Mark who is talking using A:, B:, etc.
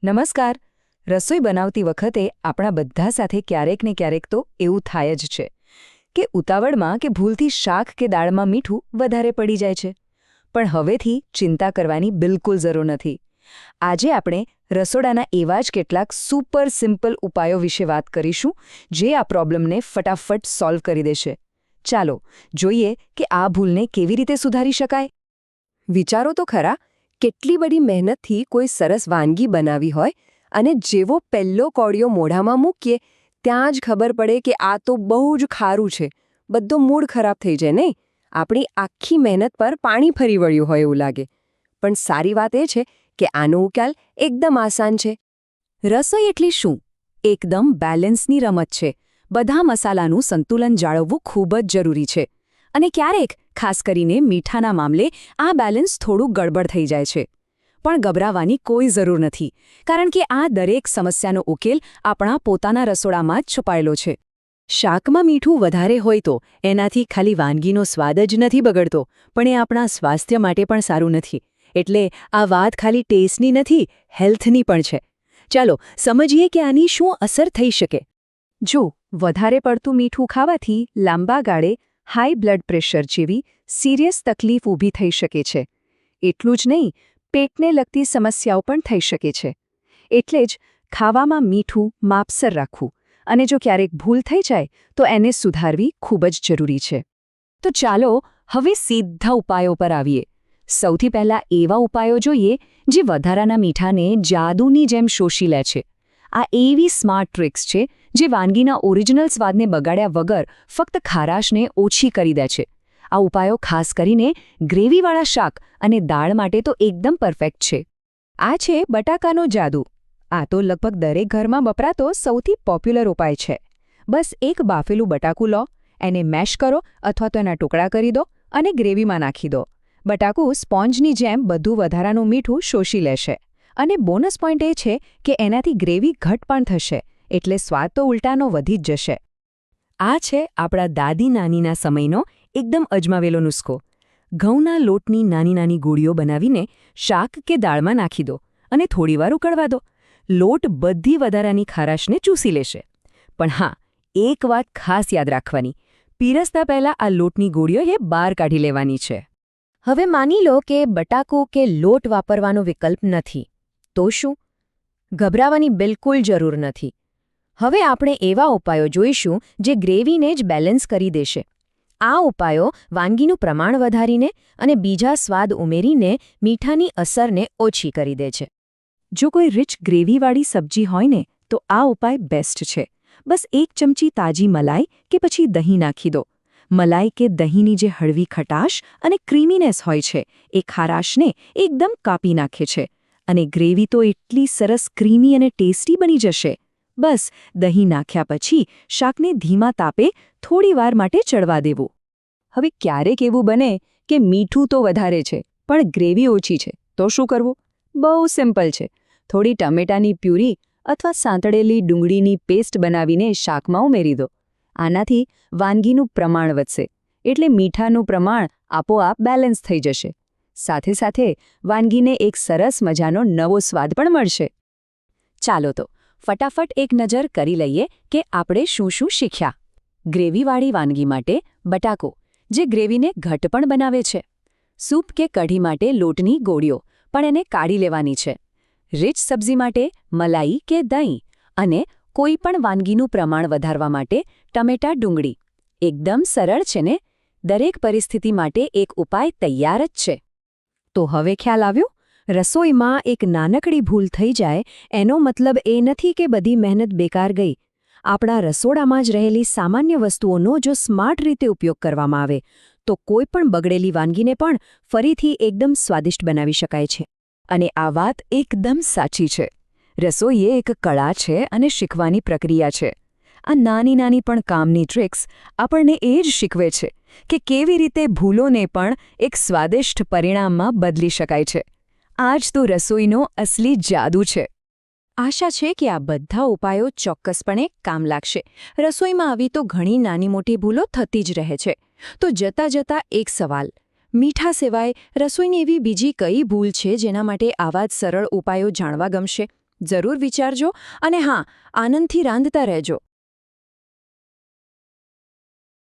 A: નમસ્કાર. રસોઈ બનાવતી વખતે આપણા બધા સાથે ક્યારેક ને ક્યારેક તો એવું થાય જ છે કે ઉતાવળમાં કે ભૂલથી શાક કે દાળમાં મીઠું વધારે પડી જાય છે. પણ હવેથી ચિંતા કરવાની બિલકુલ જરૂર નથી. આજે આપણે રસોડાના એવા જ કેટલાક સુપર સિમ્પલ ઉપાયો વિશે વાત કરીશું જે આ પ્રોબ્લેમને ફટાફટ સોલ્વ કરી દેશે. ચાલો જોઈએ કે આ ભૂલને કેવી રીતે સુધારી શકાય.
B: વિચારો તો ખરા, કેટલી બધી મહેનતથી કોઈ સરસ વાનગી બનાવી હોય અને જેવો પહેલો કોળિયો મોઢામાં મૂકીએ ત્યાં જ ખબર પડે કે આ તો બહુ જ ખારું છે. બધો મૂડ ખરાબ થઈ જાય નહીં? આપણી આખી મહેનત પર પાણી ફરી વળ્યું હોય એવું લાગે. પણ સારી વાત એ છે કે આનો ઉકેલ એકદમ આસાન છે.
A: રસોઈ એટલે શું? એકદમ બેલેન્સની રમત છે. બધા મસાલાનું સંતુલન જાળવવું ખૂબ જ જરૂરી છે. અને ક્યારેક ખાસ કરીને મીઠાના મામલે આ બેલેન્સ થોડું ગડબડ થઈ જાય છે. પણ ગભરાવાની કોઈ જરૂર નથી, કારણ કે આ દરેક સમસ્યાનો ઉકેલ આપણા પોતાના રસોડામાં જ છુપાયેલો છે. શાકમાં મીઠું વધારે હોય તો એનાથી ખાલી વાનગીનો સ્વાદ જ નથી બગડતો, પણ એ આપણા સ્વાસ્થ્ય માટે પણ સારું નથી. એટલે આ વાત ખાલી ટેસ્ટની નથી, હેલ્થની પણ છે. ચાલો સમજીએ કે આની શું અસર થઈ શકે. જો વધારે પડતું મીઠું ખાવાથી લાંબા ગાળે હાઈ બ્લડ પ્રેશર જેવી સિરિયસ તકલીફ ઊભી થઈ શકે છે. એટલું જ નહીં, પેટને લગતી સમસ્યાઓ પણ થઈ શકે છે. એટલે જ ખાવામાં મીઠું માપસર રાખવું અને જો ક્યારેક ભૂલ થઈ જાય તો એને સુધારવી ખૂબ જ જરૂરી છે. તો ચાલો હવે સીધા ઉપાયો પર આવીએ. સૌથી પહેલાં એવા ઉપાયો જોઈએ જે વધારાના મીઠાને જાદુની જેમ શોષી લે છે. આ એવી સ્માર્ટ ટ્રિક્સ છે જે વાનગીના ઓરિજિનલ સ્વાદને બગાડ્યા વગર ફક્ત ખારાશને ઓછી કરી દે છે. આ ઉપાયો ખાસ કરીને ગ્રેવીવાળા શાક અને દાળ માટે તો એકદમ પરફેક્ટ છે. આ છે બટાકાનો જાદુ. આ તો લગભગ દરેક ઘરમાં વપરાતો સૌથી પોપ્યુલર ઉપાય છે. બસ એક બાફેલું બટાકું લો, એને મેશ કરો અથવા તો એના ટુકડા કરી દો અને ગ્રેવીમાં નાખી દો. બટાકું સ્પોન્જની જેમ બધું વધારાનું મીઠું શોષી લેશે. અને બોનસ પોઈન્ટ એ છે કે એનાથી ગ્રેવી ઘટ પણ થશે, એટલે સ્વાદ તો ઉલટાનો વધી જ જશે. આ છે આપણા દાદી નાનીના સમયનો એકદમ અજમાવેલો નુસ્ખો. ઘઉંના લોટની નાની નાની ગોળીઓ બનાવીને શાક કે દાળમાં નાખી દો અને થોડીવાર ઉકળવા દો. લોટ બધી વધારાની ખારાશને ચૂસી લેશે. પણ હા, એક વાત ખાસ યાદ રાખવાની. પીરસતા પહેલાં આ લોટની ગોળીઓએ બહાર કાઢી લેવાની છે. હવે માની લો કે બટાકું કે લોટ વાપરવાનો વિકલ્પ નથી. તો શું? ગભરાવાની બિલકુલ જરૂર નથી. હવે આપણે એવા ઉપાયો જોઈશું જે ગ્રેવીને જ બેલેન્સ કરી દેશે. આ ઉપાયો વાનગીનું પ્રમાણ વધારીને અને બીજા સ્વાદ ઉમેરીને મીઠાની અસરને ઓછી કરી દે છે. જો કોઈ રિચ ગ્રેવીવાળી સબ્જી હોય ને તો આ ઉપાય બેસ્ટ છે. બસ 1 ચમચી તાજી મલાઈ કે પછી દહીં નાખી દો. મલાઈ કે દહીંની જે હળવી ખટાશ અને ક્રીમીનેસ હોય છે એ ખારાશને એકદમ કાપી નાખે છે. અને ગ્રેવી તો એટલી સરસ ક્રીમી અને ટેસ્ટી બની જશે. બસ દહીં નાખ્યા પછી શાકને ધીમા તાપે થોડીવાર માટે ચડવા દેવું. હવે ક્યારેક એવું બને કે મીઠું તો વધારે છે પણ ગ્રેવી ઓછી છે, તો શું કરવું? બહુ સિમ્પલ છે. થોડી ટમેટાની પ્યુરી અથવા સાંતળેલી ડુંગળીની પેસ્ટ બનાવીને શાકમાં ઉમેરી દો. આનાથી વાનગીનું પ્રમાણ વધશે, એટલે મીઠાનું પ્રમાણ આપોઆપ બેલેન્સ થઈ જશે. સાથે સાથે વાનગીને એક સરસ મજાનો નવો સ્વાદ પણ મળશે. ચાલો તો ફટાફટ એક નજર કરી લઈએ કે આપણે શું શું શીખ્યા. ગ્રેવીવાળી વાનગી માટે બટાકો, જે ગ્રેવીને ઘટ પણ બનાવે છે. સૂપ કે કઢી માટે લોટની ગોળીઓ, પણ એને કાઢી લેવાની છે. રીચ સબ્જી માટે મલાઈ કે દહીં, અને કોઈ પણ વાનગીનું પ્રમાણ વધારવા માટે ટમેટા ડુંગળી. એકદમ સરળ છે ને? દરેક પરિસ્થિતિ માટે એક ઉપાય તૈયાર જ છે. તો હવે ખ્યાલ આવ્યો? રસોઈમાં એક નાનકડી ભૂલ થઈ જાય એનો મતલબ એ નથી કે બધી મહેનત બેકાર ગઈ. આપણા રસોડામાં જ રહેલી સામાન્ય વસ્તુઓનો જો સ્માર્ટ રીતે ઉપયોગ કરવામાં આવે તો કોઈ પણ બગડેલી વાનગીને પણ ફરીથી એકદમ સ્વાદિષ્ટ બનાવી શકાય છે. અને આ વાત એકદમ સાચી છે. રસોઈ એ એક કળા છે અને શીખવાની પ્રક્રિયા છે. આ નાની નાની પણ કામની ટ્રિક્સ આપણને એ જ શીખવે છે કે કેવી રીતે ભૂલોને પણ એક સ્વાદિષ્ટ પરિણામમાં બદલી શકાય છે. આ જ તો રસોઈનો અસલી જાદુ છે. આશા છે કે આ બધા ઉપાયો ચોક્કસપણે કામ લાગશે. રસોઈમાં આવી તો ઘણી નાની મોટી ભૂલો થતી જ રહે છે. તો જતા જતા એક સવાલ: મીઠા સિવાય રસોઈની એવી બીજી કઈ ભૂલ છે જેના માટે આવા જ સરળ ઉપાયો જાણવા ગમશે?
B: જરૂર વિચારજો અને હા આનંદથી રાંધતા રહેજો.